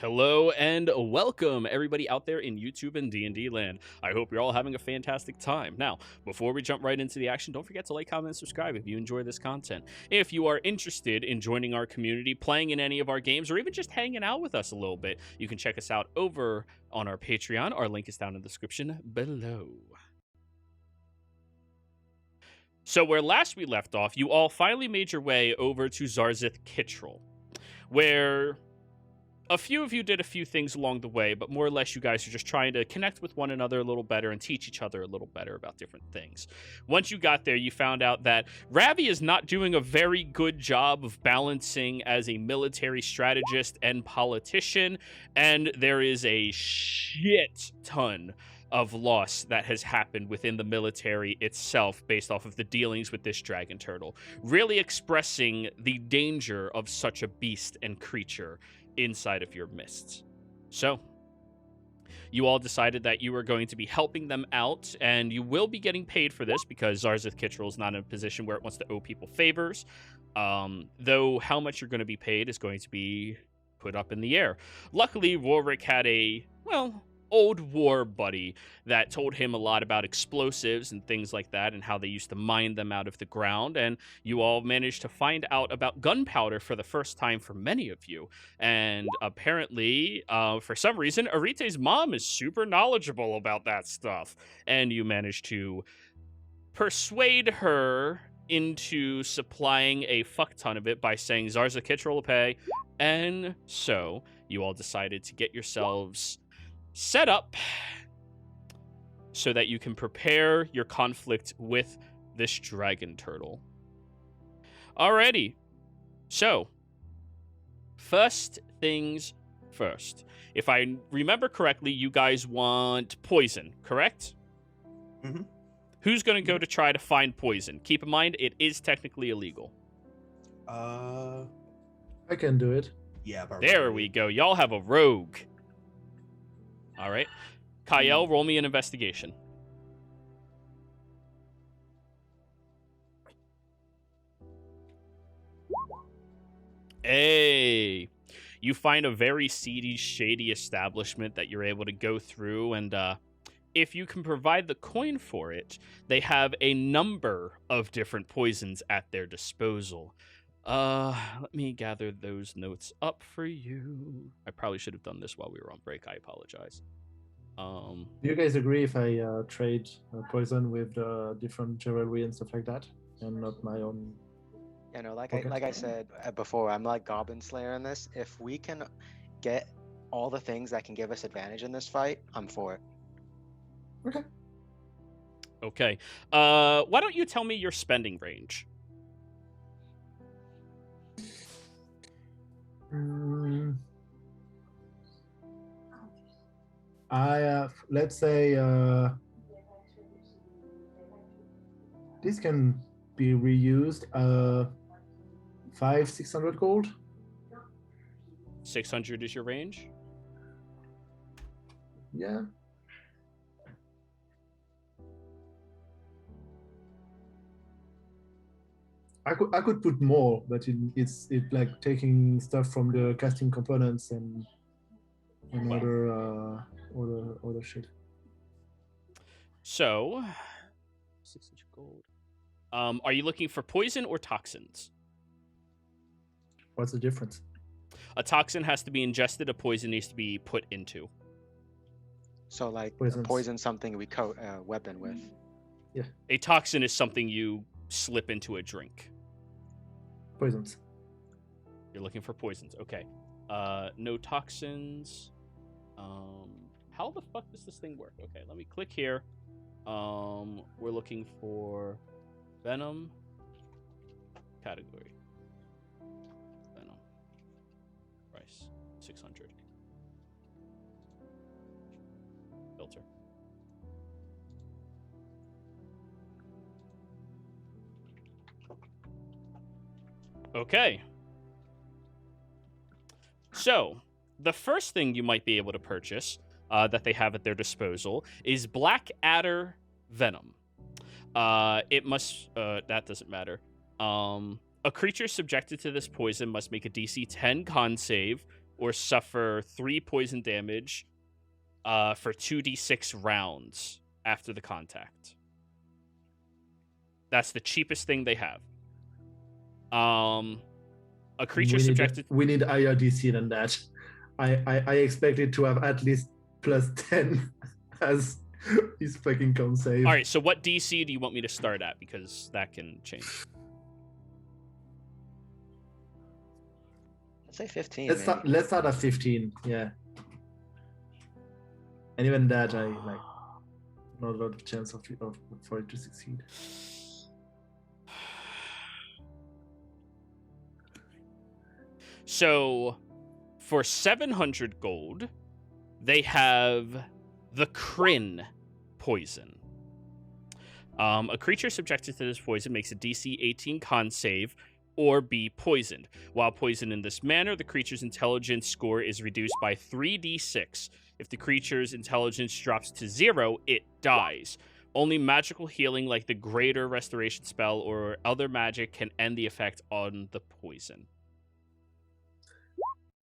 Hello and welcome everybody out there in YouTube and D&D land. I hope you're all having a fantastic time. Now, before we jump right into the action, don't forget to like, comment, and subscribe if you enjoy this content. If you are interested in joining our community, playing in any of our games, or even just hanging out with us a little bit, you can check us out over on our Patreon. Our link is down in the description below. So where last we left off, you all finally made your way over to Zarzith Kittrell, where a few of you did a few things along the way, but more or less you guys are just trying to connect with one another a little better and teach each other a little better about different things. Once you got there, you found out that Ravi is not doing a very good job of balancing as a military strategist and politician, and there is a shit ton of loss that has happened within the military itself based off of the dealings with this dragon turtle, really expressing the danger of such a beast and creature inside of your mists. So, you all decided that you were going to be helping them out, and you will be getting paid for this because Zarzith Kittrell is not in a position where it wants to owe people favors. Though how much you're going to be paid is going to be put up in the air. Luckily, Warwick had a, old war buddy that told him a lot about explosives and things like that and how they used to mine them out of the ground, and you all managed to find out about gunpowder for the first time for many of you. And apparently, for some reason, Arite's mom is super knowledgeable about that stuff, and you managed to persuade her into supplying a fuck ton of it by saying Zarzith Kittrell will pay. And so you all decided to get yourselves set up so that you can prepare your conflict with this dragon turtle. Alrighty. So, first things first. If I remember correctly, you guys want poison, correct? Mm-hmm. Who's going to go to try to find poison? Keep in mind, it is technically illegal. I can do it. Yeah, there we go. Y'all have a rogue. All right. Kyle, roll me an investigation. Hey, you find a very seedy, shady establishment that you're able to go through, and if you can provide the coin for it, they have a number of different poisons at their disposal. Let me gather those notes up for you. I probably should have done this while we were on break. I apologize. Do you guys agree if I trade poison with different jewelry and stuff like that, and not my own? You know, like I said before, I'm like Goblin Slayer in this. If we can get all the things that can give us advantage in this fight, I'm for it. Okay. Okay. Why don't you tell me your spending range? I have, let's say, this can be reused. 500-600 gold. 600 is your range? Yeah. I could put more, but it's like taking stuff from the casting components and other shit. So, 600 gold. Are you looking for poison or toxins? What's the difference? A toxin has to be ingested. A poison needs to be put into. So, like, Poisons. poison something we coat a weapon with. Yeah. A toxin is something you slip into a drink. Poisons. You're looking for poisons. Okay. No toxins. How the fuck does this thing work? Okay, let me click here. We're looking for Venom. Category. Venom. Price. 600. Filter. Okay. So, the first thing you might be able to purchase that they have at their disposal is Black Adder Venom. It must... that doesn't matter. A creature subjected to this poison must make a DC 10 con save or suffer 3 poison damage for 2d6 rounds after the contact. That's the cheapest thing they have. A creature subjected... We need higher DC than that. I expected to have at least plus 10 as his fucking con save. All right, so what DC do you want me to start at? Because that can change. Let's say 15. Let's start at 15. Yeah. And even that, I like not a lot of chance for it to succeed. So, for 700 gold, they have the Kryn poison. A creature subjected to this poison makes a DC 18 con save or be poisoned. While poisoned in this manner, the creature's intelligence score is reduced by 3d6. If the creature's intelligence drops to 0, it dies. Only magical healing like the Greater Restoration spell or other magic can end the effect on the poison.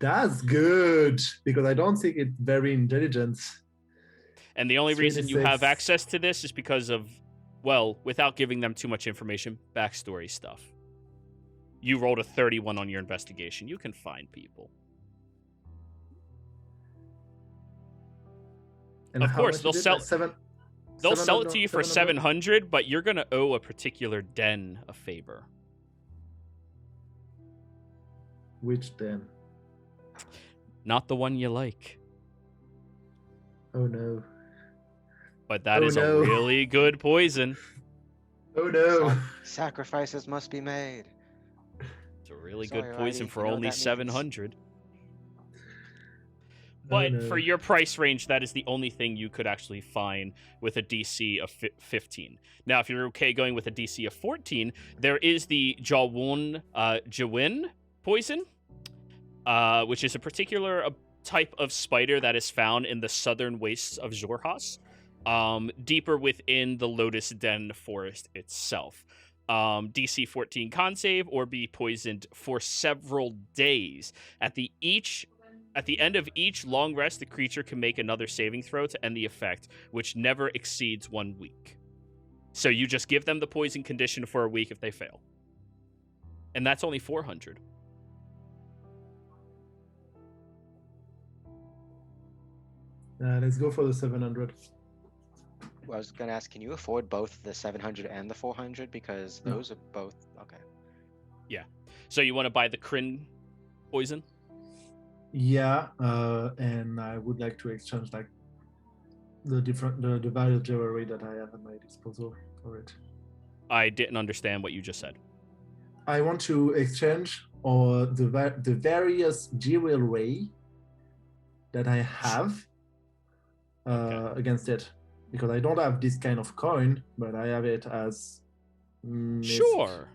That's good, because I don't think it's very intelligent. And the only reason you have access to this is because of, well, without giving them too much information, backstory stuff. You rolled a 31 on your investigation. You can find people. And of course, they'll sell it to you for 700? 700, but you're going to owe a particular den a favor. Which den? Not the one you like. Oh no. But that is a really good poison. Oh no. Sacrifices must be made. It's a really good poison for only 700. Oh, But no. for your price range, that is the only thing you could actually find with a DC of 15. Now, if you're okay going with a DC of 14, there is the Jawin poison, which is a particular type of spider that is found in the southern wastes of Xhorhas, deeper within the Lotus Den forest itself. DC 14 con save or be poisoned for several days. At the end of each long rest, the creature can make another saving throw to end the effect, which never exceeds 1 week. So you just give them the poison condition for a week if they fail. And that's only 400. Let's go for the 700. I was going to ask, can you afford both the 700 and the 400? Because those are both... Okay. Yeah. So you want to buy the Kryn poison? Yeah, and I would like to exchange like the various jewelry that I have at my disposal for it. I didn't understand what you just said. I want to exchange the various jewelry that I have against it, because I don't have this kind of coin, but I have it as Sure,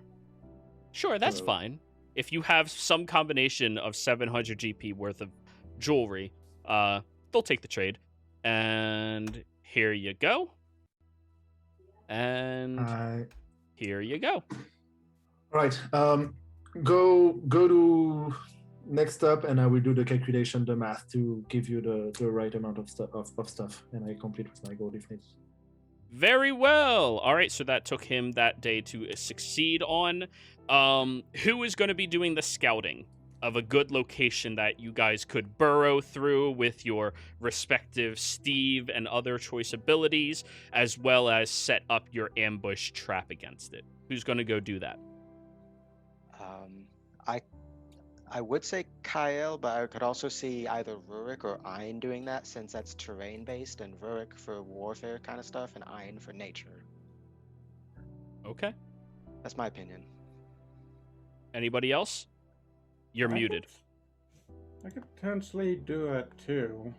that's fine. If you have some combination of 700 GP worth of jewelry, they'll take the trade. And here you go. And here you go. All right. Go to next up, and I will do the calculation, the math, to give you the right amount of stuff, and I complete with my goal if needed. Very well. All right, so that took him that day to succeed on. Who is going to be doing the scouting of a good location that you guys could burrow through with your respective Steve and other choice abilities, as well as set up your ambush trap against it? Who's going to go do that? I would say Kyle, but I could also see either Rurik or Ein doing that, since that's terrain-based, and Rurik for warfare kind of stuff, and Ein for nature. Okay. That's my opinion. Anybody else? You're muted. I could potentially do it too.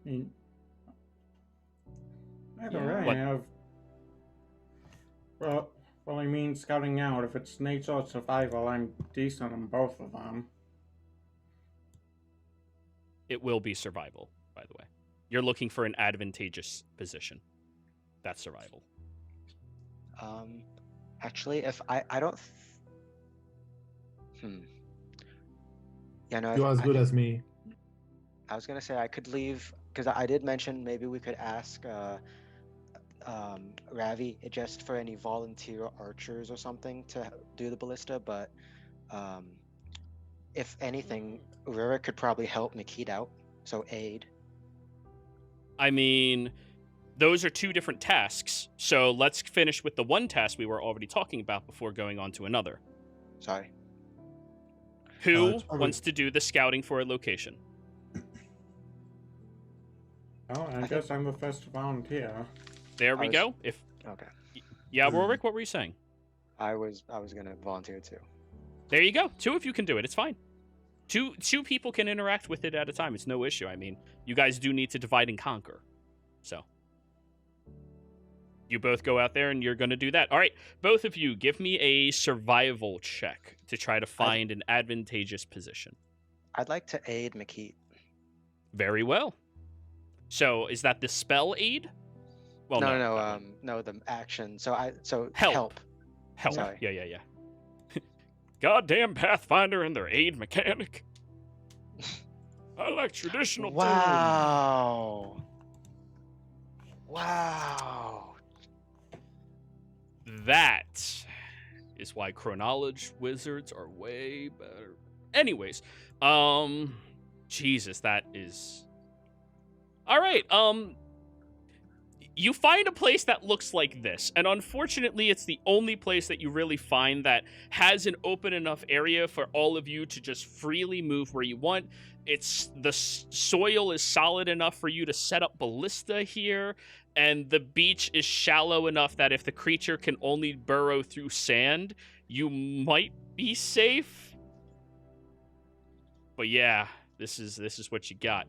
I mean, either way, I have... Well, I mean, scouting out. If it's nature or survival, I'm decent on both of them. It will be survival, by the way. You're looking for an advantageous position. That's survival. Actually, if I don't... Yeah, no. You're as good as me. I was gonna say I could leave because I did mention maybe we could ask Ravi just for any volunteer archers or something to do the ballista, but um, if anything, Rurik could probably help Makit out, so aid. I mean, those are two different tasks. So let's finish with the one task we were already talking about before going on to another. Sorry. Who it's probably- wants to do the scouting for a location? Oh, I guess I'm the first volunteer. There we I was- go. If Okay. yeah, Rorik, what were you saying? I was gonna volunteer too. There you go. Two of you can do it. It's fine. Two people can interact with it at a time. It's no issue. I mean, you guys do need to divide and conquer. So you both go out there and you're going to do that. All right, both of you, give me a survival check to try to find an advantageous position. I'd like to aid Makit. Very well. So is that the spell aid? Well, No, the action. So Help. Help. Sorry. Yeah. Goddamn Pathfinder and their aid mechanic. I like traditional terms. Wow. That is why chronology wizards are way better. Anyways, Jesus, that is all right. You find a place that looks like this, and unfortunately, it's the only place that you really find that has an open enough area for all of you to just freely move where you want. It's the soil is solid enough for you to set up ballista here, and the beach is shallow enough that if the creature can only burrow through sand, you might be safe. But yeah, this is what you got.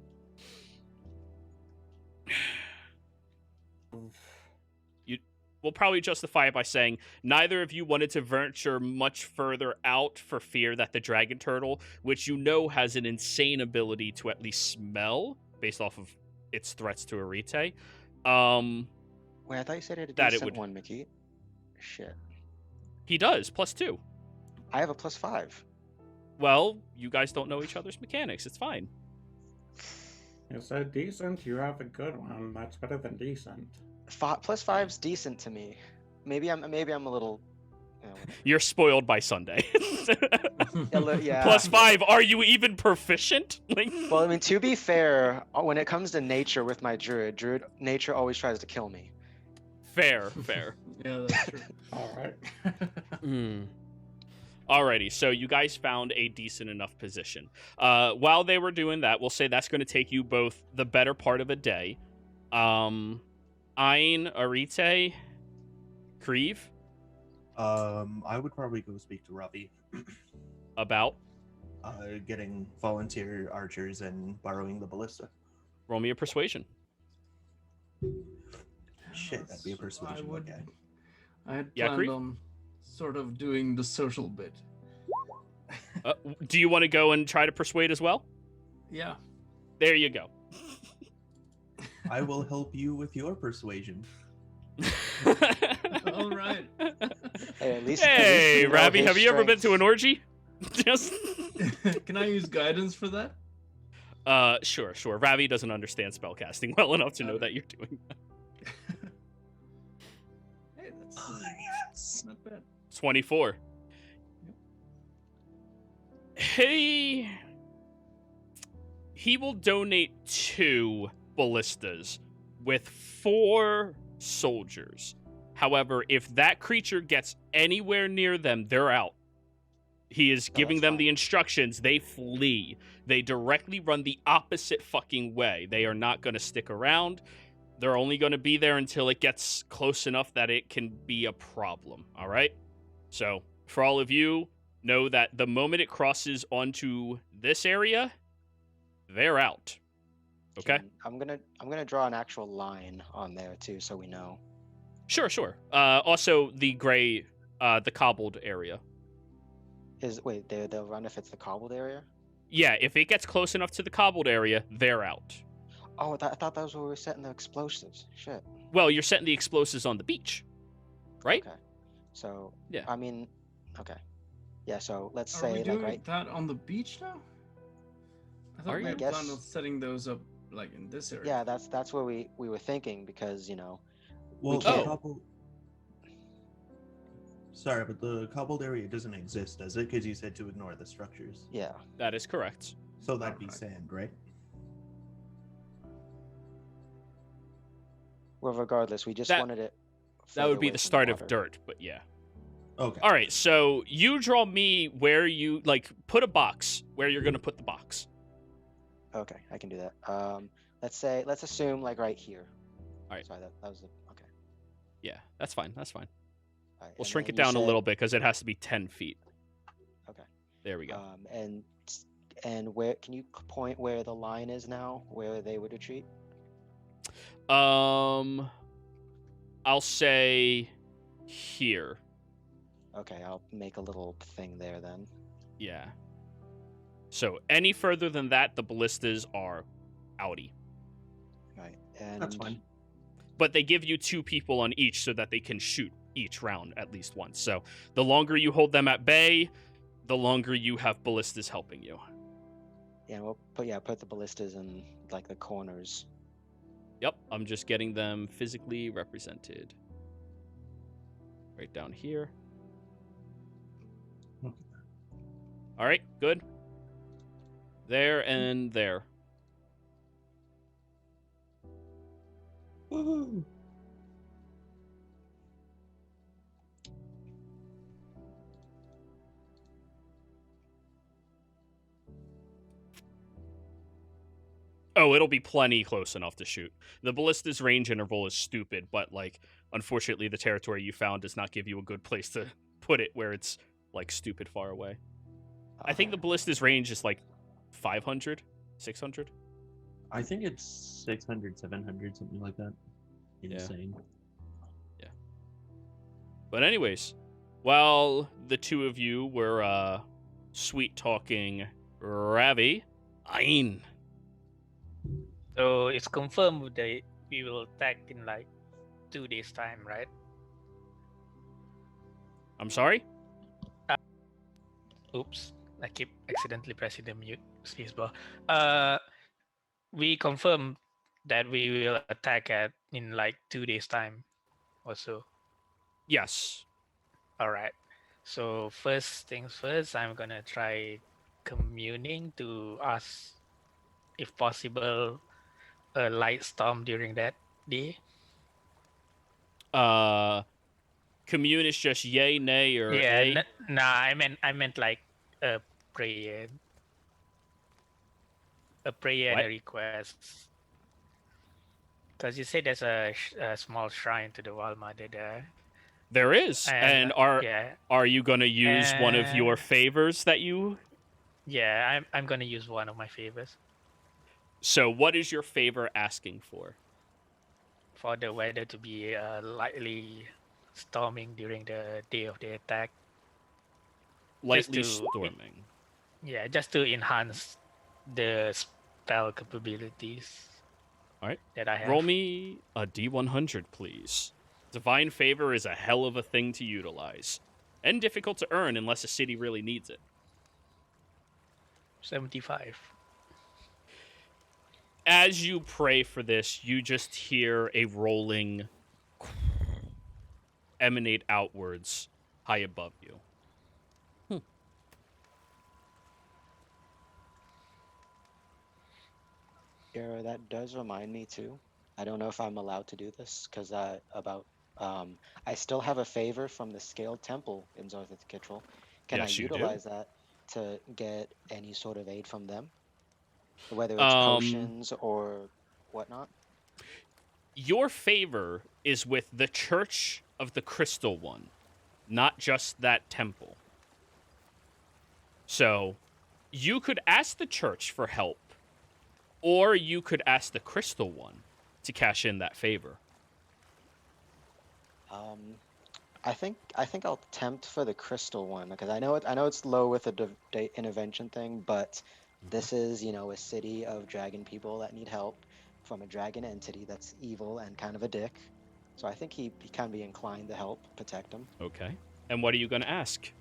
We'll probably justify it by saying neither of you wanted to venture much further out for fear that the dragon turtle, which you know has an insane ability to at least smell based off of its threats to Arite. Wait, I thought you said it had a that it decent would- one, Makit. Shit. He does, +2. I have a +5. Well, you guys don't know each other's mechanics. It's fine. You said decent, you have a good one. That's better than decent. +5's decent to me. Maybe I'm a little. You know, You're spoiled by Sunday. yeah. +5, are you even proficient? Like, Well, I mean, to be fair, when it comes to nature with my druid, nature always tries to kill me. fair. Yeah, that's true. All right. Alrighty, so you guys found a decent enough position. While they were doing that, we'll say that's going to take you both the better part of a day. Ayn, Arite, Krieve, I would probably go speak to Ravi. about. Getting volunteer archers and borrowing the ballista. Roll me a persuasion. Shit, that'd be a persuasion. I would. Okay. I had Yeah, planned Krieve? on sort of doing the social bit. Do you want to go and try to persuade as well? Yeah. There you go. I will help you with your persuasion. All right. Hey, at least. Hey, you know Ravi, his have you ever been to an strengths. orgy? Just. Can I use guidance for that? Sure. Ravi doesn't understand spellcasting well enough to know that you're doing that. Hey, that's not bad. 24. He will donate 2 ballistas with 4 soldiers. However, if that creature gets anywhere near them, they're out. He is giving that's them fine. the instructions. They flee. They directly run the opposite fucking way. They are not going to stick around. They're only going to be there until it gets close enough that it can be a problem. All right? So, for all of you, know that the moment it crosses onto this area, they're out. Okay? I'm gonna draw an actual line on there too, so we know. Sure. Also, the gray, the cobbled area. Wait, they'll run if it's the cobbled area? Yeah, if it gets close enough to the cobbled area, they're out. Oh, I thought that was where we were setting the explosives. Shit. Well, you're setting the explosives on the beach, right? Okay. So Yeah. I mean, okay. Yeah. So let's Are say we like doing right. that on the beach now? I thought Are we you? had I planned on guess- setting those up like in this area. Yeah, that's what we were thinking because Well, can't- the cobbled... Sorry, but the cobbled area doesn't exist, does it? Because you said to ignore the structures. yeah. That is correct. So that'd be Alright. sand, right? Well, regardless, we just That- wanted it. That further would be away the from start of water. dirt, but yeah. Okay. All right, so you draw me where you put a box where you're gonna put the box. Okay, I can do that. Let's assume like right here. Alright. Sorry, that was the okay. Yeah, that's fine. That's fine. Alright, We'll and shrink then it you down a said- little bit because it has to be 10 feet. Okay. There we go. And where can you point where the line is now, where they would retreat? I'll say here. Okay, I'll make a little thing there then. Yeah. So any further than that, the ballistas are outie. Right, and That's fine. But they give you 2 people on each so that they can shoot each round at least once. So the longer you hold them at bay, the longer you have ballistas helping you. Yeah, we'll put the ballistas in like the corners. Yep, I'm just getting them physically represented. Right down here. Okay. All right, good. There and there. Woohoo! Oh, it'll be plenty close enough to shoot. The ballista's range interval is stupid, but unfortunately the territory you found does not give you a good place to put it where it's stupid far away. I think the Okay. ballista's range is 500, 600. I think it's 600, 700, something like that. Yeah. Insane. But anyways, while the 2 of you were sweet talking Ravi, Ain. So it's confirmed that we will attack in 2 days' time, right? I'm sorry? Oops, I keep accidentally pressing the mute spacebar. We confirm that we will attack in 2 days' time or so. Yes. All right. So first things first, I'm gonna try communing to ask, if possible, a light storm during that day. Commune is just yay, nay, or a. I meant a prayer, and What? a request. Because you say there's a small shrine to the Wild Mother there. There is. And yeah, are you going to use one of your And- favors that you... yeah, I'm gonna use one of my favors So what is your favor asking for? for the weather to be lightly storming during the day of the attack. Lightly to- storming. Yeah, just to enhance the spell capabilities. Alright. That I have. Roll me a D100, please. Divine favor is a hell of a thing to utilize. And difficult to earn unless a city really needs it. 75. As you pray for this, you just hear a rolling emanate outwards high above you. Yeah, that does remind me too. I don't know if I'm allowed to do this because I still have a favor from the Scaled Temple in Zorthith Kittrell. Can Yes, I you do. utilize that to get any sort of aid from them? Whether it's Um, potions or whatnot? Your favor is with the Church of the Crystal One, not just that temple. So, you could ask the church for help, or you could ask the Crystal One to cash in that favor. I think I'll tempt for the crystal one because I know it's low with the intervention thing, but this is a city of dragon people that need help from a dragon entity that's evil and kind of a dick. So I think he can be inclined to help protect him. Okay. And what are you going to ask?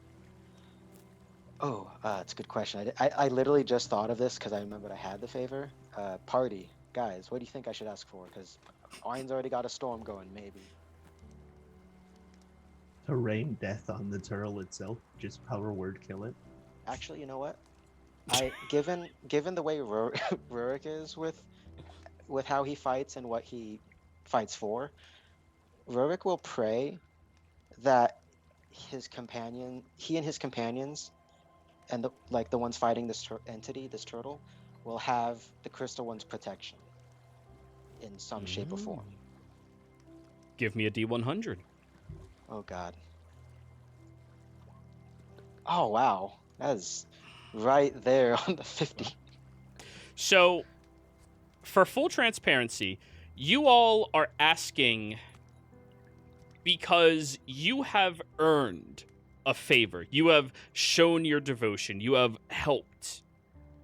Oh, it's a good question. I literally just thought of this because I remembered I had the favor. Party. Guys, what do you think I should ask for? Because Iron's already got a storm going, maybe. To rain death on the turtle itself, just power word kill it. Actually, you know what? Given the way Rurik is with how he fights and what he fights for, Rurik will pray that he and his companions, and the ones fighting this entity, this turtle, will have the crystal one's protection in some shape or form. Give me a D100. Oh God. Oh wow, that is right there on the 50. So, for full transparency, you all are asking because you have earned a favor. You have shown your devotion. You have helped.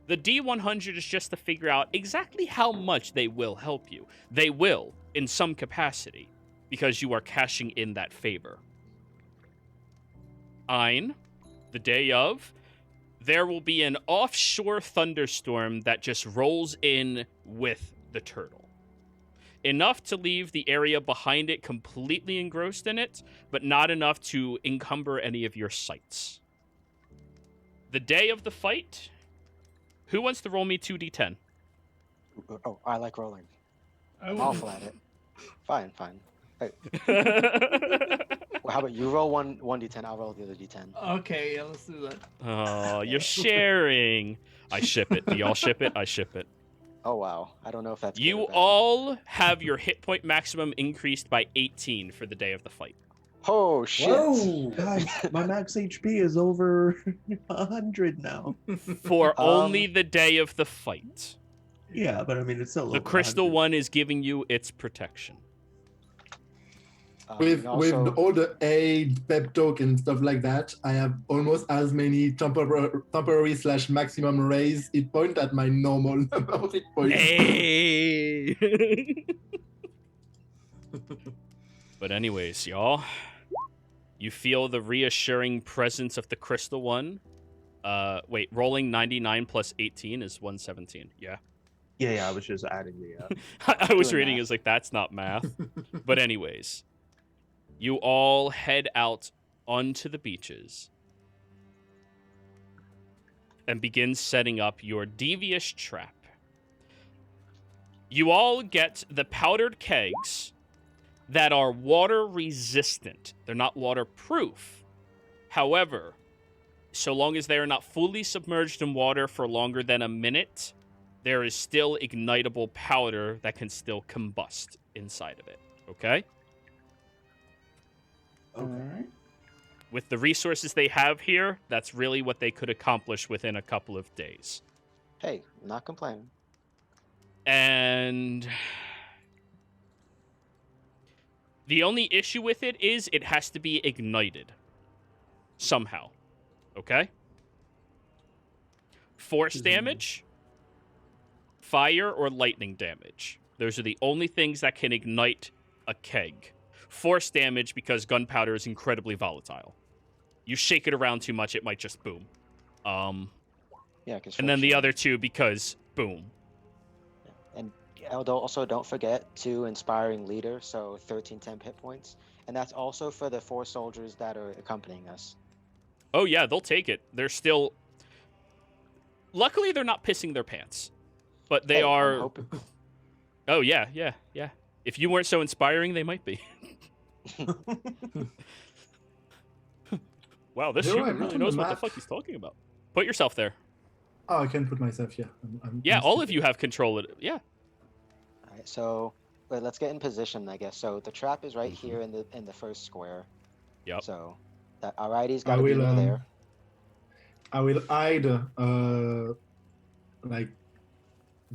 The D100 is just to figure out exactly how much they will help you. They will, in some capacity, because you are cashing in that favor. Ein, the day of, there will be an offshore thunderstorm that just rolls in with the turtle. Enough to leave the area behind it completely engrossed in it, but not enough to encumber any of your sights. The day of the fight, who wants to roll me 2d10? Oh, I like rolling. I'm I awful at it. Fine. Hey, well, how about you roll 1d10, I'll roll the other d10. Okay, yeah, let's do that. Oh, you're sharing. I ship it. Do y'all ship it? I ship it. Oh wow, I don't know if that's good You or bad. all have your hit point maximum increased by 18 for the day of the fight. Oh shit! Whoa! Guys, my max HP is over 100 now. For only the day of the fight. Yeah, but I mean, it's still The over crystal 100. one is giving you its protection. With also, all the aid, pep talk, and stuff like that, I have almost as many temporary / maximum raise hit point at my normal number of hit points. Hey! But anyways, y'all, you feel the reassuring presence of the crystal one. Wait, rolling 99 plus 18 is 117. Yeah. Yeah, I was just adding the. I was Doing reading math. is like, that's not math. But anyways, you all head out onto the beaches and begin setting up your devious trap. You all get the powdered kegs that are water resistant. They're not waterproof. However, so long as they are not fully submerged in water for longer than a minute, there is still ignitable powder that can still combust inside of it. Okay? Alright. With the resources they have here, that's really what they could accomplish within a couple of days. hey, not complaining. And the only issue with it is it has to be ignited somehow. Okay? Force damage, fire, or lightning damage. Those are the only things that can ignite a keg. Force damage because gunpowder is incredibly volatile. You shake it around too much, it might just boom. Yeah, And then the other two because boom. And also don't forget to inspiring leader, so 13 temp hit points, and that's also for the 4 soldiers that are accompanying us. Oh yeah, they'll take it. They're still. Luckily, they're not pissing their pants, but they Hey, I'm are. hoping- Oh yeah. If you weren't so inspiring, they might be. Wow, this Zero, human I'm not really on the knows what the map. fuck he's talking about. Put yourself there. Oh, I can put myself here. Yeah, all of you have control of it. Yeah. All right, so let's get in position, I guess. So the trap is right Mm-hmm. here in the first square. Yep. So that alrighty's I got to be will, near there. I will hide like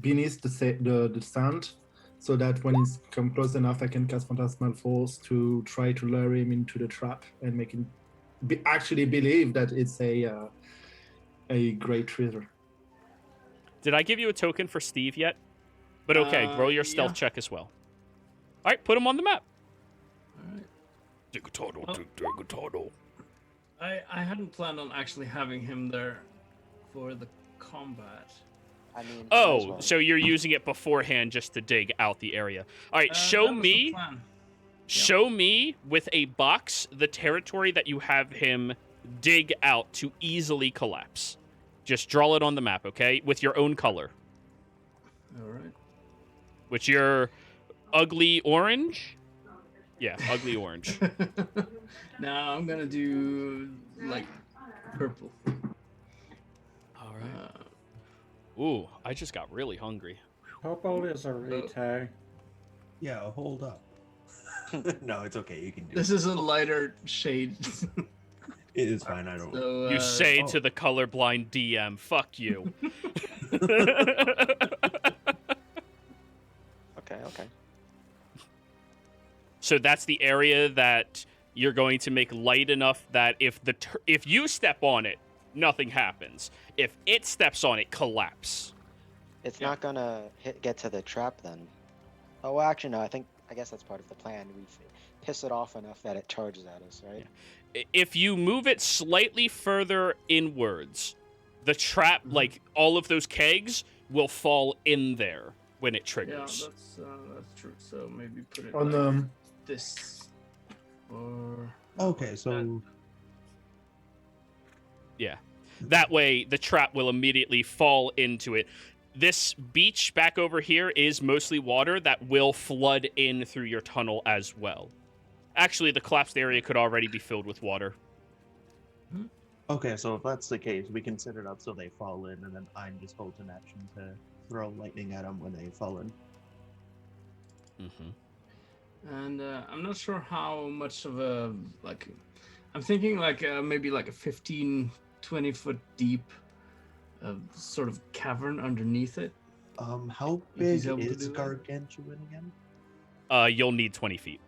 beneath the stand, so that when he's come close enough, I can cast Phantasmal Force to try to lure him into the trap and make him actually believe that it's a great treasure. Did I give you a token for Steve yet? But okay, roll your stealth Yeah. check as well. All right, put him on the map. Alright. Dig-a-toddle, dig-a-toddle. I hadn't planned on actually having him there for the combat. I mean, might as Oh, well. so you're using it beforehand just to dig out the area. All right, show That was the me. plan. Show me with a box the territory that you have him dig out to easily collapse. Just draw it on the map, okay? With your own color. All right. Which your ugly orange? Yeah, ugly orange. Now I'm gonna do like purple. All right. Ooh, I just got really hungry. Purple is a retake. Yeah, hold up. No, it's okay. You can do This it. is a lighter shade. It is fine. I don't. So, You say oh. to the colorblind DM, fuck you. Okay. So that's the area that you're going to make light enough that if you step on it, nothing happens. If it steps on it, collapse. It's not gonna get to the trap then. Oh, well, actually, no. I guess that's part of the plan. We piss it off enough that it charges at us, right? If you move it slightly further inwards, the trap, like all of those kegs, will fall in there when it yeah, triggers. that's true. So maybe put it On like this, or Okay, so Yeah. That way, the trap will immediately fall into it. This beach back over here is mostly water that will flood in through your tunnel as well. Actually, the collapsed area could already be filled with water. okay, so if that's the case, we can set it up so they fall in, and then I'm just holding action to throw lightning at them when they fall in. Mm-hmm. and I'm not sure how much of a like. I'm thinking like maybe like a 15, 20 foot deep, sort of cavern underneath it. How If he's big able to is do that. Gargantuan again? You'll need 20 feet.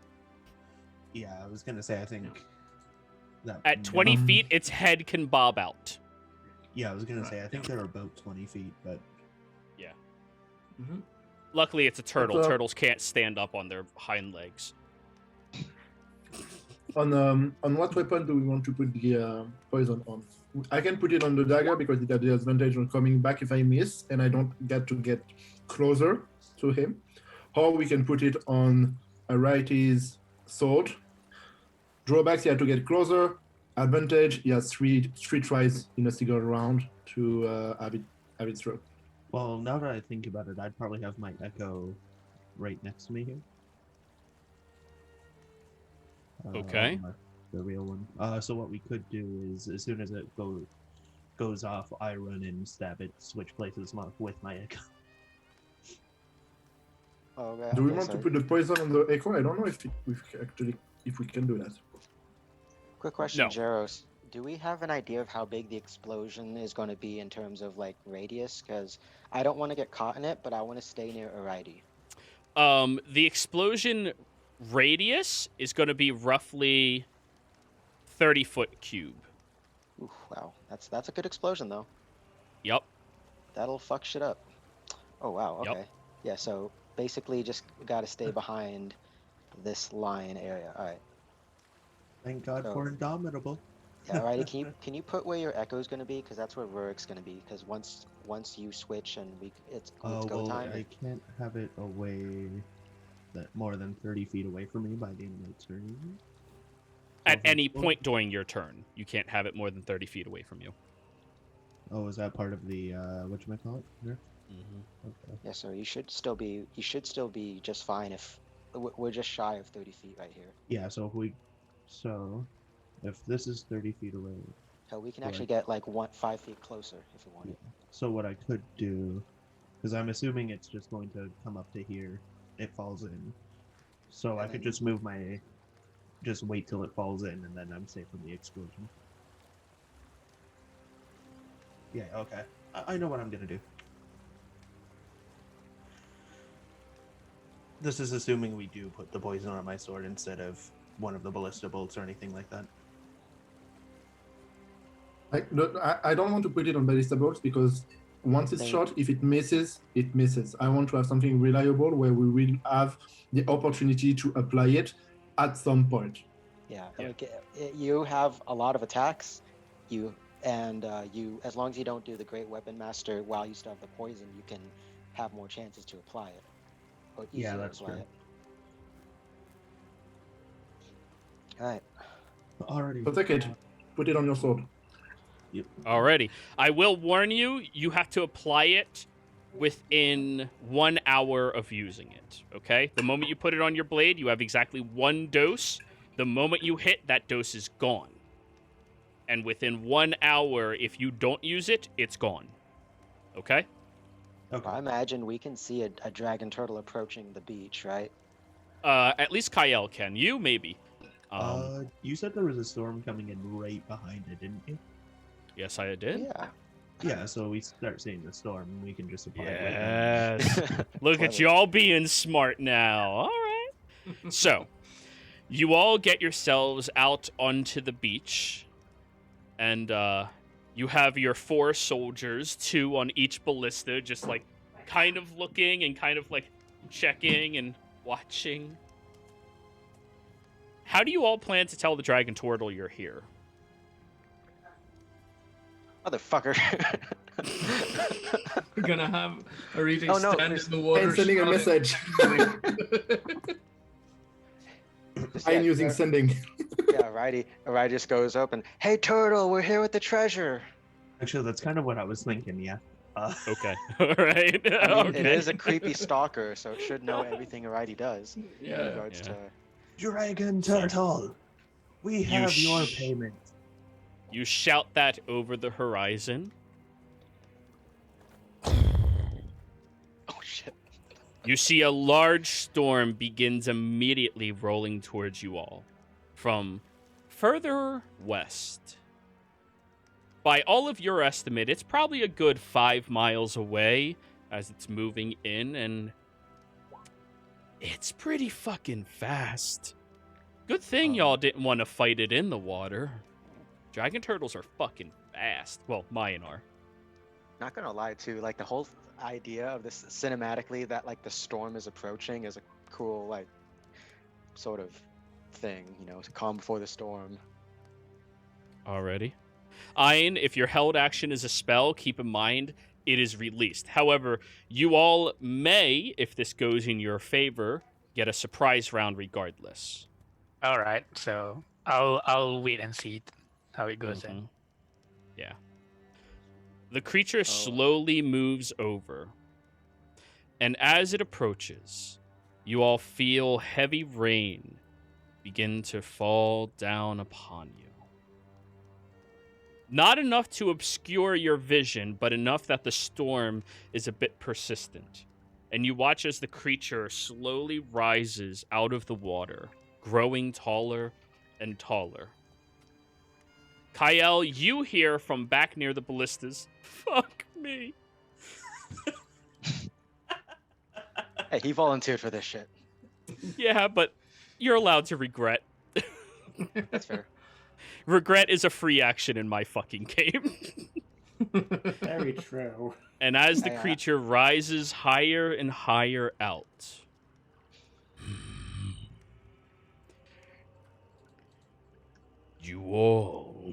Yeah, I was gonna say I think that At 20 Um, feet, its head can bob out. Yeah, I was gonna say I Right, think they're about 20 feet, but Mm-hmm. Luckily, it's a turtle. But, Turtles can't stand up on their hind legs. on what weapon do we want to put the poison on? I can put it on the dagger because it has the advantage on coming back if I miss and I don't get closer to him. Or we can put it on a righty's sword. Drawbacks, he had to get closer. Advantage, he has three tries in a single round to have it through. well, now that I think about it, I'd probably have my echo right next to me here. Okay. The real one. So what we could do is, as soon as it goes off, I run in, stab it, switch places with my echo. Oh, okay. Do we okay, want to so put the poison on the echo? I don't know if we can do that. quick question, No. Jeros. Do we have an idea of how big the explosion is going to be in terms of like radius? Because I don't want to get caught in it, but I want to stay near Aridy. The explosion radius is going to be roughly 30-foot cube. Ooh, wow, that's a good explosion though. Yep. That'll fuck shit up. Oh wow. Yep. Okay. Yeah. So basically, just gotta stay behind this lion area. All right. Thank God So- for Indomitable. Yeah. Alrighty. Can you put where your echo is gonna be? Because that's where Rurik's gonna be. Because once you switch and it's Oh, go well, time. I can't have it away more than 30 feet away from me by the end of my turn. At Okay. any point during your turn, you can't have it more than 30 feet away from you. Oh, is that part of the whatchamacallit? There? Mm-hmm. Okay. Yeah. So you should still be just fine if we're just shy of 30 feet right here. Yeah, if this is 30 feet away, So we can Right. actually get like 5 feet closer if we wanted. so what I could do, because I'm assuming it's just going to come up to here, it falls in. So I And could then- just wait till it falls in, and then I'm safe from the explosion. Yeah, okay. I know what I'm gonna do. This is assuming we do put the poison on my sword instead of one of the ballista bolts or anything like that. I don't want to put it on ballista bolts because once it's Then- shot, if it misses, it misses. I want to have something reliable where we will have the opportunity to apply it at some point. Yeah, Yeah. like you have a lot of attacks. You as long as you don't do the Great Weapon Master while you still have the poison, you can have more chances to apply it, or easier Yeah, to that's apply true. it. All right. Already. Protect it. Put it on your sword. Alrighty. I will warn you, you have to apply it within 1 hour of using it, okay? The moment you put it on your blade, you have exactly 1 dose. The moment you hit, that dose is gone. And within 1 hour, if you don't use it, it's gone. Okay? Okay. I imagine we can see a dragon turtle approaching the beach, right? At least Kyle can. You, maybe. You said there was a storm coming in right behind it, didn't you? Yes, I did. Yeah. Yeah, so we start seeing the storm, and we can just apply lightning. Yes. Look at Clever. y'all being smart now. All right. So, you all get yourselves out onto the beach, and you have your 4 soldiers, 2 on each ballista, just like kind of looking and kind of like checking and watching. How do you all plan to tell the dragon turtle you're here? Motherfucker. We're gonna have a reading Oh, no, stand there's- in the water. I'm sending a shouting. message. Just, I'm yeah, using sending. Yeah, Righty just goes up and, hey, turtle, we're here with the treasure. Actually, that's kind of what I was thinking, yeah. Okay. All right. I mean, Okay. it is a creepy stalker, so it should know everything Righty does in Yeah. regards Yeah. to. Dragon Turtle, we have your payment. You shout that over the horizon. Oh shit! You see a large storm begins immediately rolling towards you all from further west. By all of your estimate, it's probably a good 5 miles away as it's moving in, and it's pretty fucking fast. Good thing y'all didn't want to fight it in the water. Dragon turtles are fucking fast. Well, mine are. Not gonna lie, too. Like the whole idea of this cinematically, that like the storm is approaching, is a cool like sort of thing. You know, calm before the storm. Already. Ein, if your held action is a spell, keep in mind it is released. However, you all may, if this goes in your favor, get a surprise round regardless. All right, so I'll wait and see how it goes then. Yeah. The creature slowly moves over. And as it approaches, you all feel heavy rain begin to fall down upon you. Not enough to obscure your vision, but enough that the storm is a bit persistent. And you watch as the creature slowly rises out of the water, growing taller and taller. Kyle, you hear from back near the ballistas, fuck me. Hey, he volunteered for this shit. Yeah, but you're allowed to regret. That's fair. Regret is a free action in my fucking game. Very true. And as the Yeah. creature rises higher and higher out, you all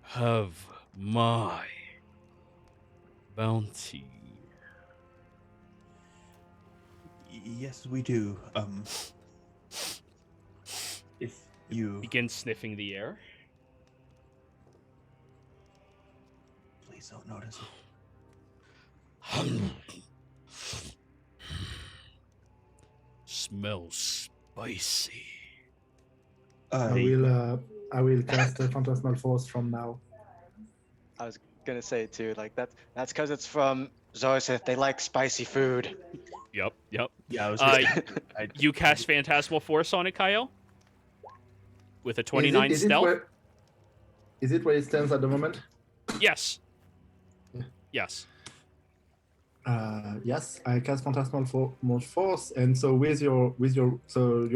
have my bounty. Yes, we do. If you Begin sniffing the air. please don't notice it. Smells spicy. I will cast a Phantasmal Force from now. I was gonna say too, like that's because it's from Zorsith. They like spicy food. Yep. Yeah, I was. You cast Phantasmal Force on it, Kyle? With a 29 stealth? Is it where it stands at the moment? Yes. Yeah. Yes. Yes, I cast Phantasmal Force, and so your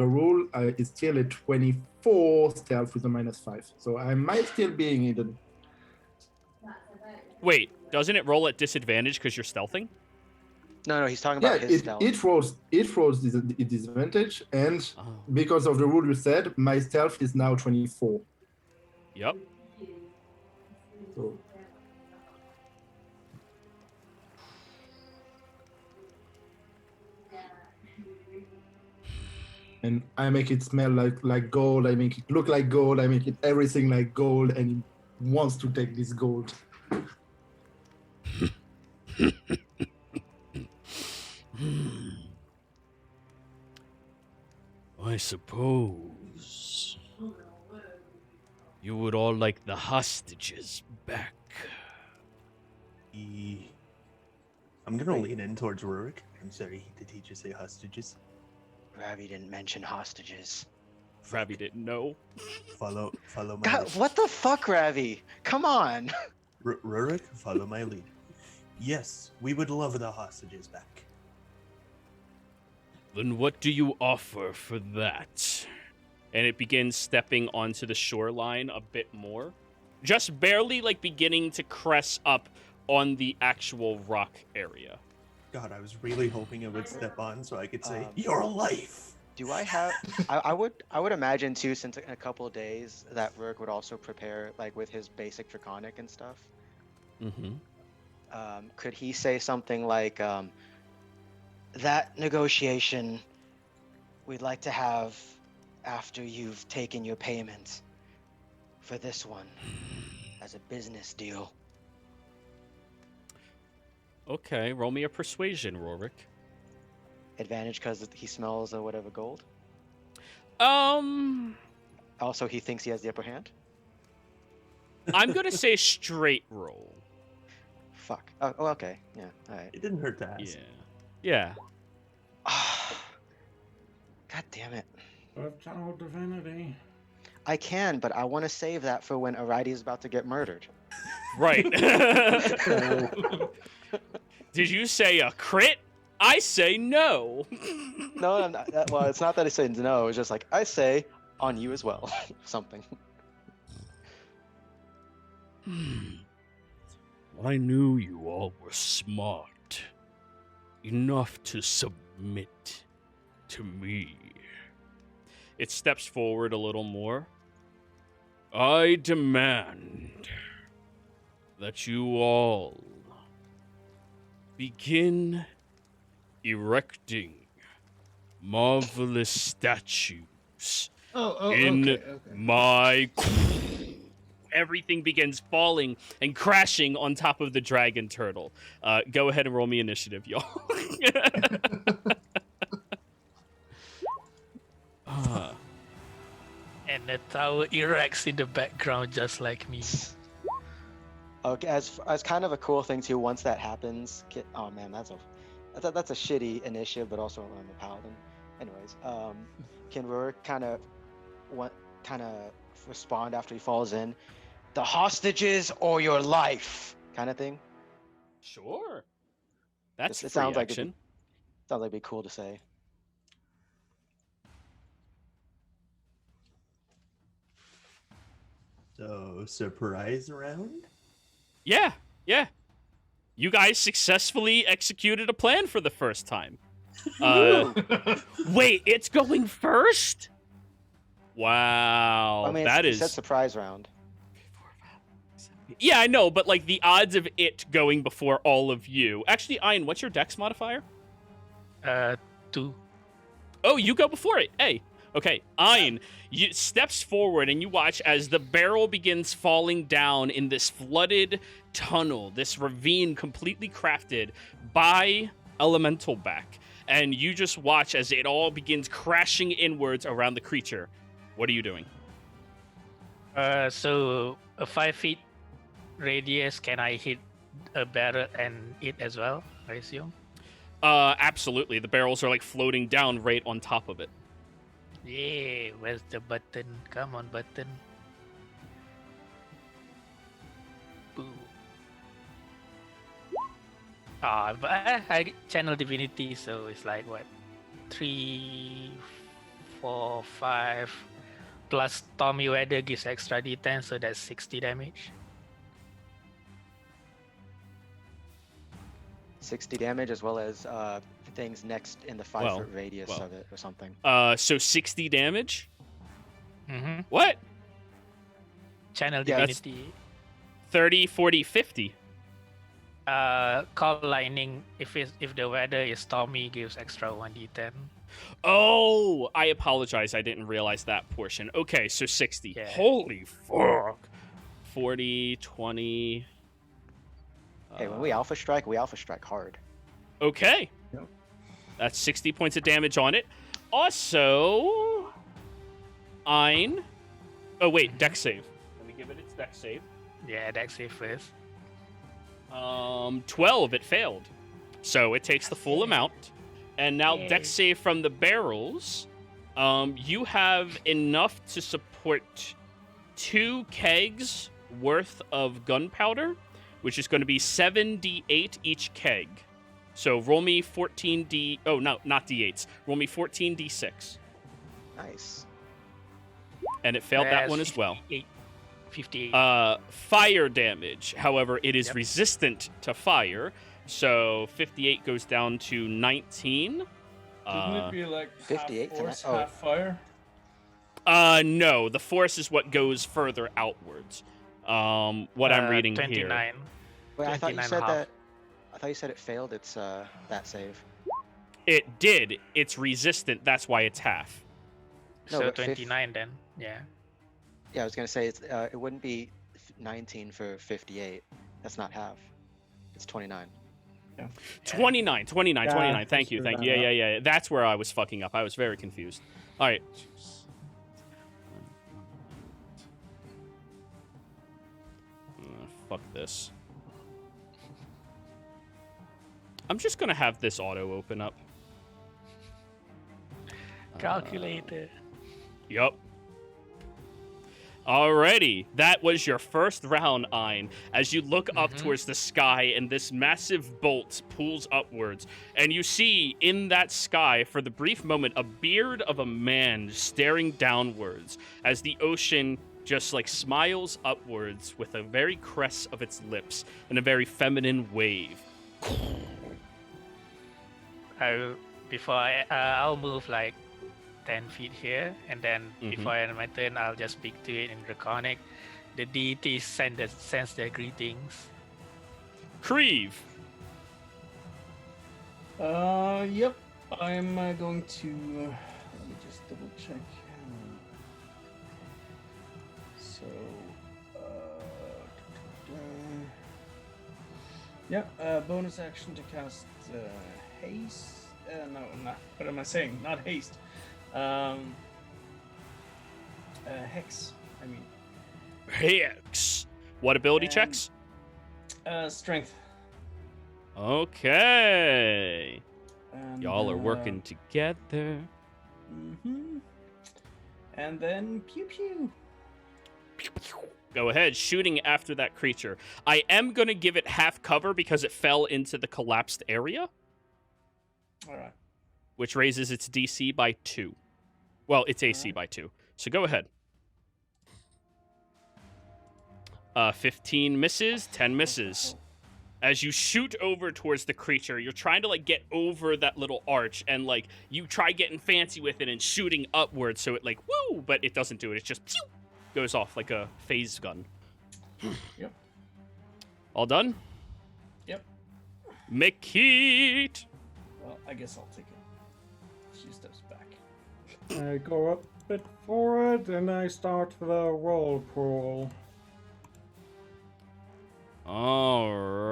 rule is still a 24 stealth with a -5. So I might still be hidden. Wait, doesn't it roll at disadvantage because you're stealthing? No, he's talking Yeah, about his stealth. it rolls disadvantage, and Oh. because of the rule you said, my stealth is now 24. Yep. So and I make it smell like gold. I make it look like gold. I make it everything like gold, and it wants to take this gold. I suppose you would all like the hostages back. I'm gonna lean in towards Rurik. I'm sorry, did he just say hostages? Ravi didn't mention hostages. Ravi didn't know. Follow my God, lead. what the fuck, Ravi? Come on. Rurik, follow my lead. Yes, we would love the hostages back. Then what do you offer for that? And it begins stepping onto the shoreline a bit more. Just barely like beginning to crest up on the actual rock area. God, I was really hoping it would step on so I could say, Um, your life! Do I have? I would imagine too, since in a couple of days that Rourke would also prepare like with his basic draconic and stuff. Mm-hmm. Could he say something like, "That negotiation we'd like to have after you've taken your payment for this one as a business deal"? Okay, roll me a persuasion, Rorik. Advantage because he smells whatever gold. I'm Also, he thinks he has the upper hand. gonna say straight roll. Fuck. Oh, okay. Yeah. All right. It didn't hurt to ask. Yeah. God damn it. But channel divinity. I can, but I want to save that for when Aridy is about to get murdered. Right. Did you say a crit? I say no. No, I'm not, well, it's not that I say no. It's just like I say on you as well. Something. I knew you all were smart enough to submit to me. It steps forward a little more. I demand that you all begin erecting marvelous statues in okay. my... Everything begins falling and crashing on top of the dragon turtle. Go ahead and roll me initiative, y'all. And the tower erects in the background just like me. Okay, as kind of a cool thing too. Once that happens, oh man, that's a shitty initiative, but also I'm a paladin. Anyways, can Rurik kind of respond after he falls in? The hostages or your life, kind of thing. Sure. That's It free sounds like action. Sounds like it'd be cool to say. So, surprise round? Yeah. You guys successfully executed a plan for the first time. Wait, it's going first? Wow. I mean, that it is... said surprise round. Yeah, I know, but like the odds of it going before all of you. Actually, Ian, what's your dex modifier? 2. Oh, you go before it. Hey. Okay, Ian steps forward and you watch as the barrel begins falling down in this flooded tunnel, this ravine completely crafted by Elemental back. And you just watch as it all begins crashing inwards around the creature. What are you doing? So a 5 feet radius, can I hit a barrel and it as well, I assume? Absolutely. The barrels are like floating down right on top of it. Yeah, where's the button? Come on, button. Boom. But I channel divinity, so it's like what? 3, 4, 5 plus Tommy Weather gives extra d10, so that's 60 damage. 60 damage as well as things next in the 5-foot radius of it or something. So 60 damage? Mm-hmm. What? Channel Yeah, that's- Divinity. 30, 40, 50. Call lightning. If the weather is stormy, gives extra 1d10. Oh, I apologize. I didn't realize that portion. Okay, so 60. Yeah. Holy fuck. 40, 20. Hey, when we alpha strike hard. Okay. Yep. That's 60 points of damage on it. Also, Ein. Oh, wait, dex save. Let me give it its dex save. Yeah, dex save first. 12, it failed. So it takes the full amount. And now Yay. dex save from the barrels. You have enough to support 2 kegs worth of gunpowder, which is going to be 7d8 each keg. So roll me 14d... Oh, no, not d8s. Roll me 14d6. Nice. And it failed that Yes, one as well. 58. Fire damage. However, it is Yep. resistant to fire. So 58 goes down to 19. Didn't it be like 58 half force, tonight? Oh. half fire? No, the force is what goes further outwards. What I'm reading 29. here. Wait, I thought you 29 said and a half. that. I thought you said it failed. It's that save. It did. It's resistant. That's why it's half. No, So but 29 then. Yeah. Yeah, I was gonna say it wouldn't be 19 for 58. That's not half. It's 29. 29. Yeah, Thank you. screwed that Yeah. That's where I was fucking up. I was very confused. All right. Fuck this. I'm just gonna have this auto open up. Calculator. Yup. Alrighty, that was your first round, Ein. As you look up towards the sky and this massive bolt pulls upwards, and you see in that sky, for the brief moment, a beard of a man staring downwards as the ocean just like smiles upwards with a very crest of its lips and a very feminine wave. I'll move like 10 feet here, and then before I end my turn, I'll just speak to it in Draconic. The deities sends their greetings. Creve. Yep. I'm going to. Let me just double check. So. Yeah. Bonus action to cast haste. No, not. What am I saying? Not haste. Hex. I mean. Hex. What ability And- checks? Strength. Okay. And, Y'all are working together. And then pew pew. Go ahead, shooting after that creature. I am going to give it half cover because it fell into the collapsed area, All right. which raises its DC by 2. Well, its AC by 2. So go ahead. 15 misses, 10 misses. As you shoot over towards the creature, you're trying to like get over that little arch, and like you try getting fancy with it and shooting upwards, so it like woo, but it doesn't do it. It's just pew, goes off like a phase gun. Yep. All done? Yep. McKeet. Well, I guess I'll take it. She steps back. I go up a bit forward and I start the whirlpool.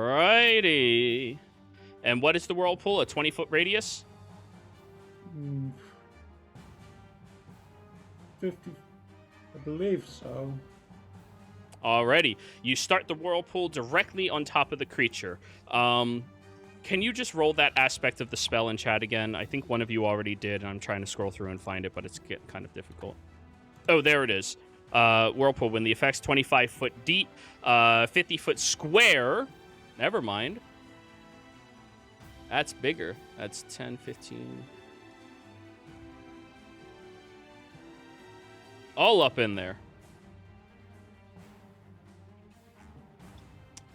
Alrighty. And what is the whirlpool? A 20-foot radius? 50, I believe so. Alrighty. You start the whirlpool directly on top of the creature. Can you just roll that aspect of the spell in chat again? I think one of you already did, and I'm trying to scroll through and find it, but it's getting kind of difficult. Oh, there it is. Whirlpool, when the effect's 25 foot deep, 50 foot square. Never mind. That's bigger. That's 10, 15. All up in there.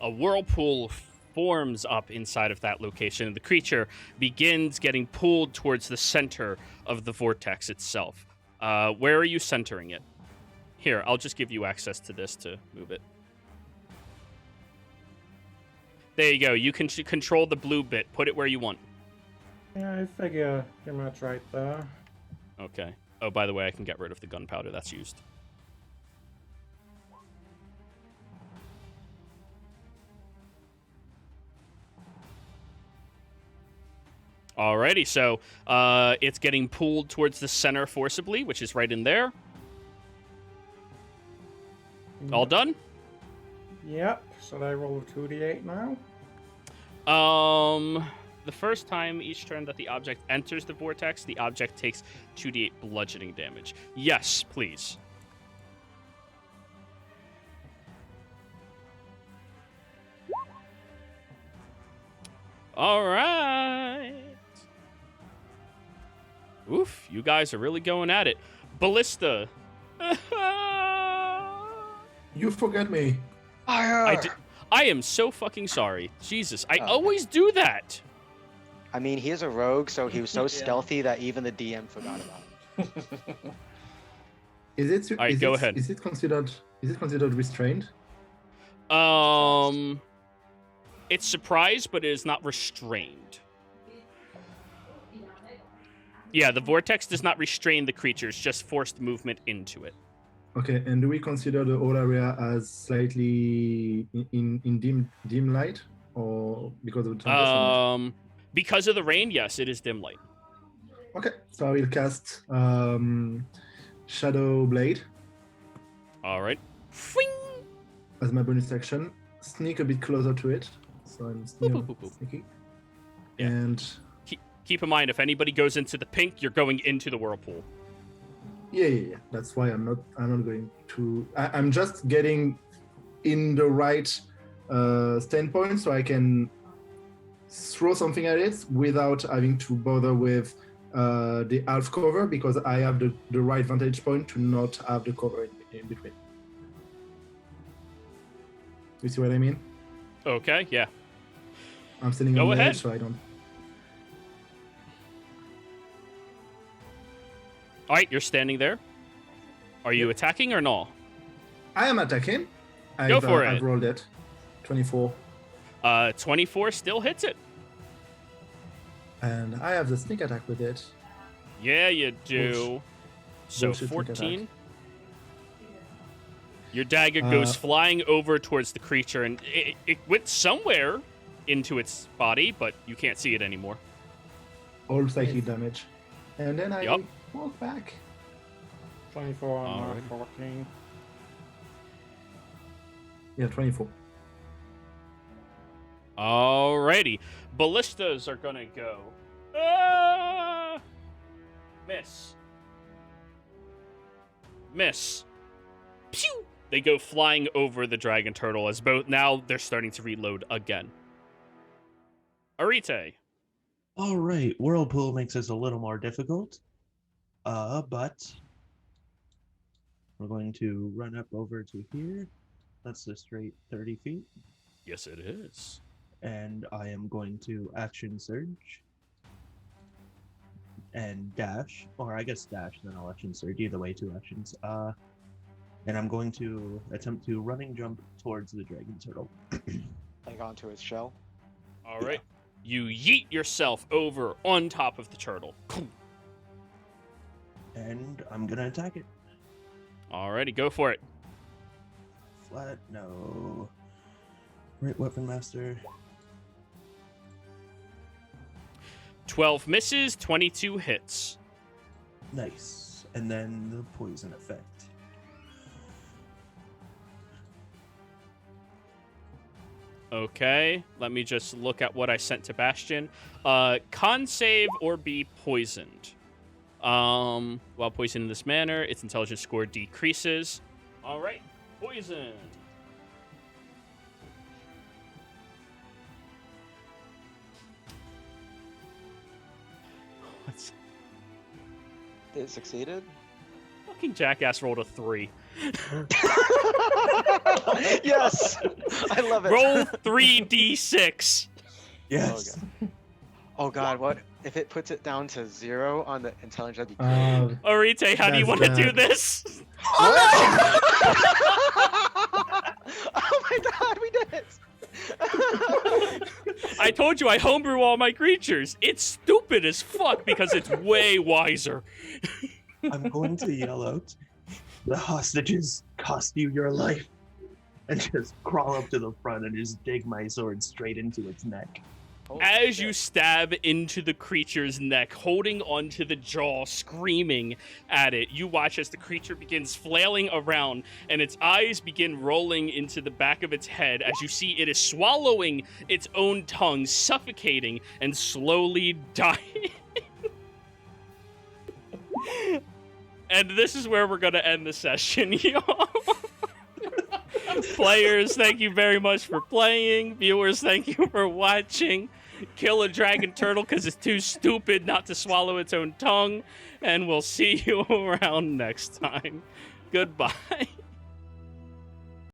A whirlpool forms up inside of that location, and the creature begins getting pulled towards the center of the vortex itself. Where are you centering it? Here, I'll just give you access to this to move it. There you go. You can control the blue bit. Put it where you want. Yeah, I figure pretty much right there. Okay. Oh, by the way, I can get rid of the gunpowder that's used. Alrighty, so it's getting pulled towards the center forcibly, which is right in there. All done? Yep, should I roll a 2d8 now? The first time each turn that the object enters the vortex, the object takes 2d8 bludgeoning damage. Yes, please. All right. Oof, you guys are really going at it. Ballista. You forget me. Fire! I am so fucking sorry. Jesus, I Oh. always do that. I mean, he is a rogue, so he was so stealthy that even the DM forgot about him. Is it? All right, go ahead. Is it considered restrained? It's surprised, but it is not restrained. Yeah, the vortex does not restrain the creatures, just forced movement into it. Okay, and do we consider the whole area as slightly in dim light, or because of the temperature? Because of the rain, yes, it is dim light. Okay, so I will cast Shadow Blade All right. as my bonus action. Sneak a bit closer to it, so I'm sneaky. Yeah. And Keep in mind, if anybody goes into the pink, you're going into the whirlpool. yeah. That's why I'm not going to. I'm just getting in the right standpoint, so I can throw something at it without having to bother with the half cover, because I have the right vantage point to not have the cover in between. You see what I mean? Okay, yeah. I'm standing Go on the ahead. edge, so I don't. All right, you're standing there. Are you attacking or no? I am attacking. Go for it. I've rolled it. 24. 24 still hits it. And I have the sneak attack with it. Yeah, you do. So bullshit sneak 14. attack. Your dagger goes flying over towards the creature, and it went somewhere into its body, but you can't see it anymore. All psychic damage. And then I Yup. walk back. 24 on Alright. 14. Yeah, 24. Alrighty. Ballistas are gonna go. Ah! Miss. Miss. Pew! They go flying over the dragon turtle as both now they're starting to reload again. Arite. All right, whirlpool makes this a little more difficult, but we're going to run up over to here. That's a straight 30 feet, Yes, it is. and I am going to action surge and dash, or I guess dash, then I'll action surge. Either way, 2 actions. And I'm going to attempt to running jump towards the dragon turtle. Like onto its shell. All right. You yeet yourself over on top of the turtle. And I'm gonna attack it. Alrighty, go for it. Flat, no. Right, weapon master. 12 misses, 22 hits. Nice. And then the poison effect. Okay, let me just look at what I sent to Bastion. Con save or be poisoned. While poisoned in this manner, its intelligence score decreases. All right, poison. What's It succeeded? fucking jackass rolled a 3. Yes, I love it. Roll 3d6. Yes. Oh god, what if it puts it down to 0 on the intelligence? That'd be great. Orite, how do you That's want to do bad. this? Oh my god, we did it! I told you I homebrew all my creatures. It's stupid as fuck because it's way wiser. I'm going to yell out, "The hostages cost you your life," and just crawl up to the front and just dig my sword straight into its neck. Holy As shit. you stab into the creature's neck, holding onto the jaw, screaming at it, you watch as the creature begins flailing around and its eyes begin rolling into the back of its head as you see it is swallowing its own tongue, suffocating and slowly dying. And this is where we're going to end the session, y'all. Players, thank you very much for playing. Viewers, thank you for watching. Kill a dragon turtle because it's too stupid not to swallow its own tongue. And we'll see you around next time. Goodbye.